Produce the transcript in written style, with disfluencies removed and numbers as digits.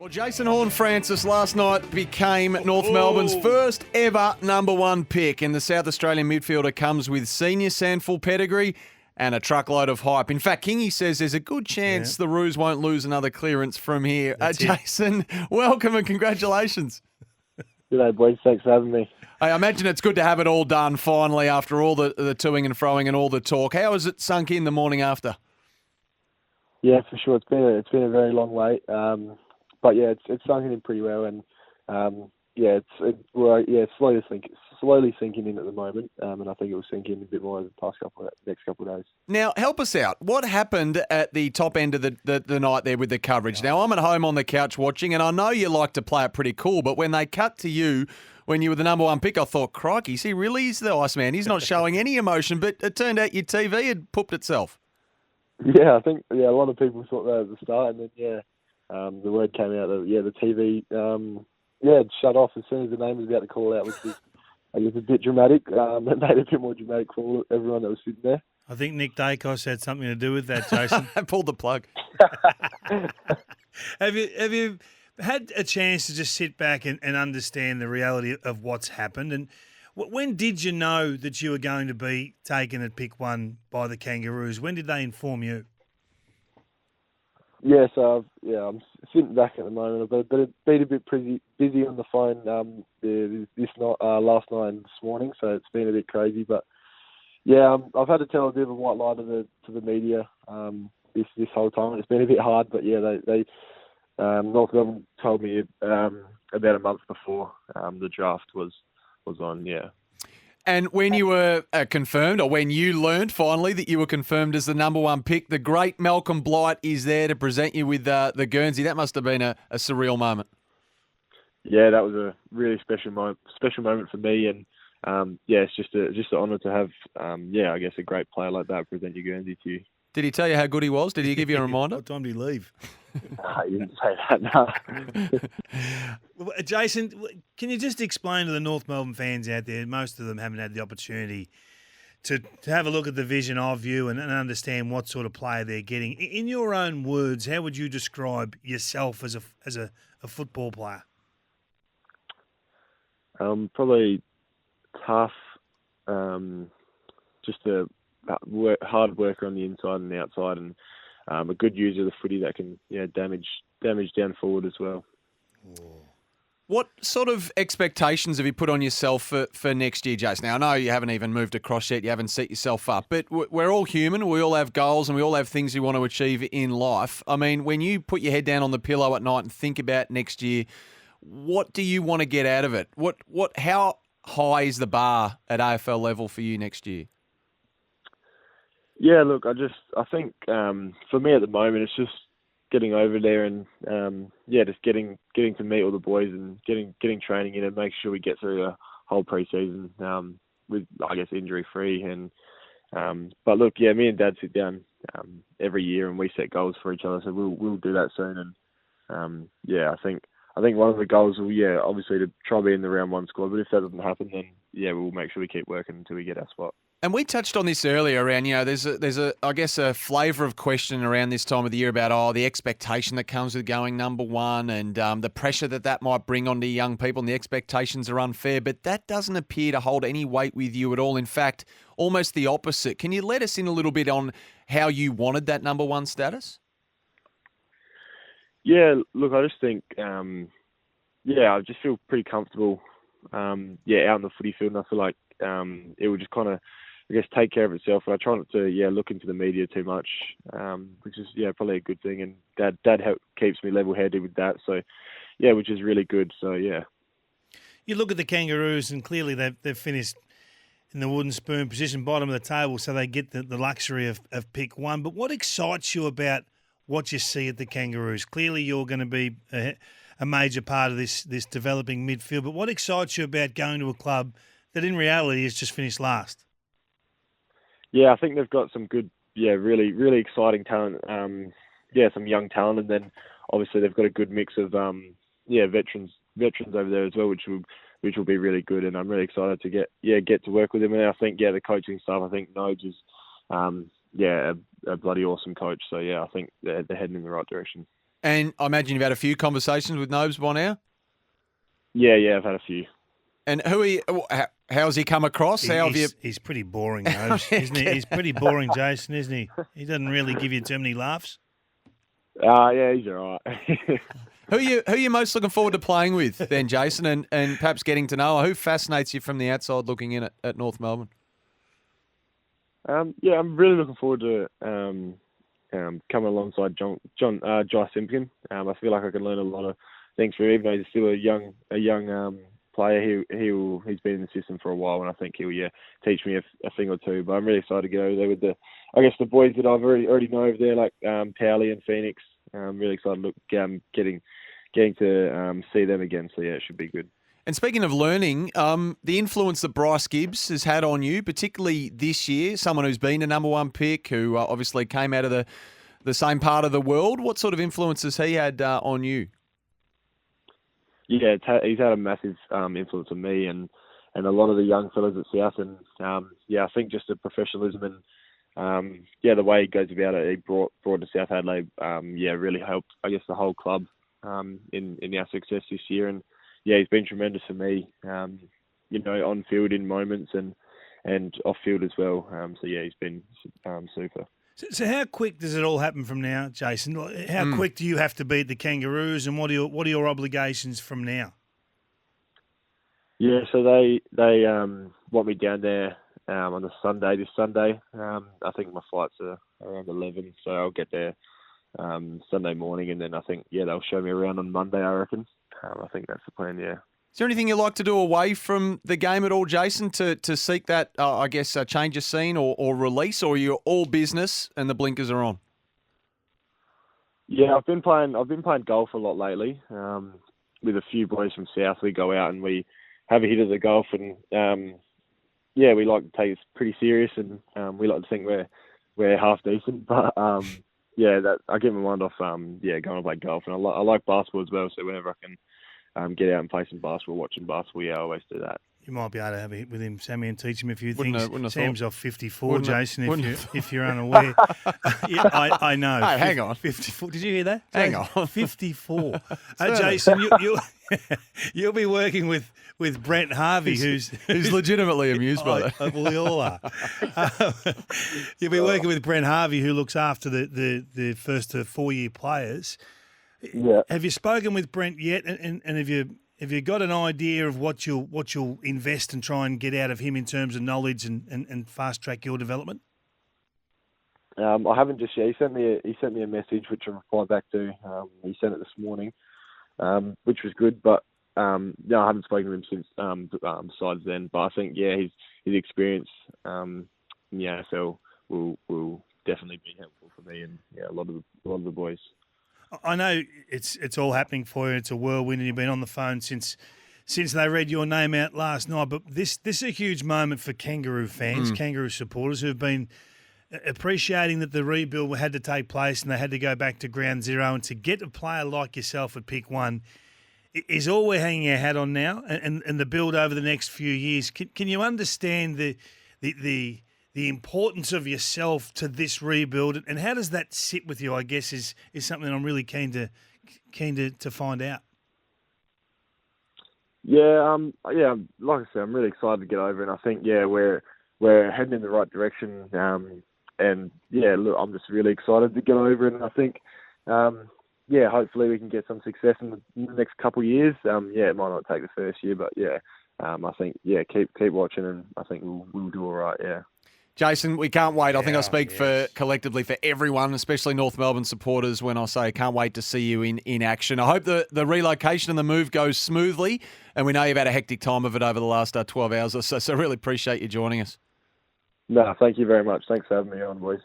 Well, Jason Horne-Francis last night became North Melbourne's first ever #1 pick, and the South Australian midfielder comes with senior SANFL pedigree and a truckload of hype. In fact, Kingy says there's a good chance the Roos won't lose another clearance from here. Jason, welcome and congratulations. G'day, boys. Thanks for having me. I imagine it's good to have it all done finally after all the toing and froing and all the talk. How has it sunk in the morning after? Yeah, for sure. It's been a very long wait. But yeah, it's sunk in pretty well, and it's slowly sinking in at the moment, and I think it will sink in a bit more over the next couple of days. Now, help us out. What happened at the top end of the night there with the coverage? Now, I'm at home on the couch watching, and I know you like to play it pretty cool, but when they cut to you when you were the #1 pick, I thought, crikey, he really is the Iceman. He's not showing any emotion, but it turned out your TV had pooped itself. Yeah, I think a lot of people thought that at the start, and then the word came out that the TV it shut off as soon as the name was about to call out, which was I guess a bit dramatic. It made it a bit more dramatic for everyone that was sitting there. I think Nick Dacos had something to do with that, Jason. I pulled the plug. Have you had a chance to just sit back and understand the reality of what's happened? And when did you know that you were going to be taken at pick 1 by the Kangaroos? When did they inform you? Yeah, so I'm sitting back at the moment. I've been a bit busy on the phone last night and this morning, so it's been a bit crazy. But yeah, I've had to tell a bit of a white lie to the media this whole time. It's been a bit hard, but yeah, they North Melbourne told me about a month before the draft was on. Yeah. And when you were confirmed, or when you learned finally that you were confirmed as the #1 pick, the great Malcolm Blight is there to present you with the Guernsey. That must have been a surreal moment. Yeah, that was a really special moment for me, and it's just an honour to have I guess a great player like that present your Guernsey to you. Did he tell you how good he was? Did he give you a reminder? What time did he leave? He didn't say that, no. Jason, can you just explain to the North Melbourne fans out there, most of them haven't had the opportunity to have a look at the vision of you and understand what sort of player they're getting. In your own words, how would you describe yourself as a football player? Probably tough, just a hard worker on the inside and the outside, and a good user of the footy that can damage down forward as well. What sort of expectations have you put on yourself for next year, Jason? Now, I know you haven't even moved across yet, you haven't set yourself up, but we're all human, we all have goals and we all have things we want to achieve in life. I mean, when you put your head down on the pillow at night and think about next year, what do you want to get out of it? How high is the bar at AFL level for you next year? Yeah, look, I think for me at the moment, it's just getting over there and just getting to meet all the boys and getting training in and make sure we get through the whole pre-season with, I guess, injury free. And but look, me and Dad sit down every year and we set goals for each other, so we'll do that soon. And I think one of the goals will obviously to try to be in the round 1 squad. But if that doesn't happen, then we'll make sure we keep working until we get our spot. And we touched on this earlier around, there's a flavour of question around this time of the year about, the expectation that comes with going #1 and the pressure that might bring onto young people, and the expectations are unfair, but that doesn't appear to hold any weight with you at all. In fact, almost the opposite. Can you let us in a little bit on how you wanted that #1 status? Yeah, look, I just think, I just feel pretty comfortable, out in the footy field, and I feel like it would just kind of, I guess, take care of itself. And I try not to, look into the media too much, which is, probably a good thing. And Dad keeps me level-headed with that. So, which is really good. So, yeah. You look at the Kangaroos, and clearly they've finished in the wooden spoon position, bottom of the table, so they get the luxury of pick 1. But what excites you about what you see at the Kangaroos? Clearly, you're going to be a major part of this developing midfield. But what excites you about going to a club that in reality has just finished last? Yeah, I think they've got some good, really, really exciting talent. Some young talent, and then obviously they've got a good mix of veterans over there as well, which will be really good. And I'm really excited to get to work with them. And I think the coaching staff, I think Noge is a bloody awesome coach. So I think they're heading in the right direction. And I imagine you've had a few conversations with Nobes by now? Yeah, I've had a few. And who are you, how's he come across? How have you? He's pretty boring, Nobes, isn't he? He's pretty boring, Jason, isn't he? He doesn't really give you too many laughs. Yeah, he's all right. Who are you most looking forward to playing with then, Jason, and perhaps getting to know? Who fascinates you from the outside looking in at North Melbourne? Yeah, I'm really looking forward to coming alongside Josh Simpkin. I feel like I can learn a lot of things from him. Even though he's still a young player, he's been in the system for a while, and I think he'll teach me a thing or two. But I'm really excited to get over there with the boys that I've already know over there, like Towley and Phoenix. I'm really excited to getting to see them again. So yeah, it should be good. And speaking of learning, the influence that Bryce Gibbs has had on you, particularly this year, someone who's been a #1 pick, who obviously came out of the same part of the world, what sort of influence has he had on you? Yeah, he's had a massive influence on me and a lot of the young fellas at South. And I think just the professionalism and the way he goes about it, he brought to South Adelaide. Really helped, I guess, the whole club in our success this year. And yeah, he's been tremendous for me, on field in moments and off field as well. He's been super. So how quick does it all happen from now, Jason? How quick do you have to beat the Kangaroos, and what are your obligations from now? Yeah, so they want me down there on this Sunday. I think my flights are around 11, so I'll get there Sunday morning, and then I think they'll show me around on Monday, I reckon. I think that's the plan. Yeah. Is there anything you like to do away from the game at all, Jason, to seek that, change of scene or release, or are you all business and the blinkers are on? Yeah, I've been playing golf a lot lately. With a few boys from South, we go out and we have a hit of the golf, and we like to take it pretty serious, and we like to think we're half decent. But I get my mind off going to play golf, and I like basketball as well. So whenever I can get out and play some basketball, watching basketball, I always do that. You might be able to have a hit with him, Sammy, and teach him a few things. Sam's off 54, wouldn't Jason, if you're unaware. I know. Hey, hang on. 54. Did you hear that? Hang on. 54. Jason, you'll be working with Brent Harvey, who's legitimately amused by that. We all are. You'll be working with Brent Harvey, who looks after the first to 4-year players. Yeah. Have you spoken with Brent yet? And have you got an idea of what you'll invest and try and get out of him in terms of knowledge and fast track your development? I haven't just yet. He sent me a message which I replied back to. He sent it this morning, which was good. But I haven't spoken to him since besides then. But I think his experience in the AFL will definitely be helpful for me and a lot of the boys. I know it's all happening for you. It's a whirlwind, and you've been on the phone since they read your name out last night. But this is a huge moment for Kangaroo fans, Kangaroo supporters who've been appreciating that the rebuild had to take place and they had to go back to ground zero. And to get a player like yourself at pick 1 is all we're hanging our hat on now, and the build over the next few years. Can you understand the importance of yourself to this rebuild, and how does that sit with you? I guess is something I'm really keen to find out. Yeah, like I said, I'm really excited to get over, and I think we're heading in the right direction. Look, I'm just really excited to get over, and I think hopefully we can get some success in the next couple of years. It might not take the first year, but I think keep watching, and I think we'll do all right. Yeah. Jason, we can't wait. I think I speak collectively for everyone, especially North Melbourne supporters, when I say can't wait to see you in action. I hope the relocation and the move goes smoothly, and we know you've had a hectic time of it over the last 12 hours or so, so really appreciate you joining us. No, thank you very much. Thanks for having me on, boys.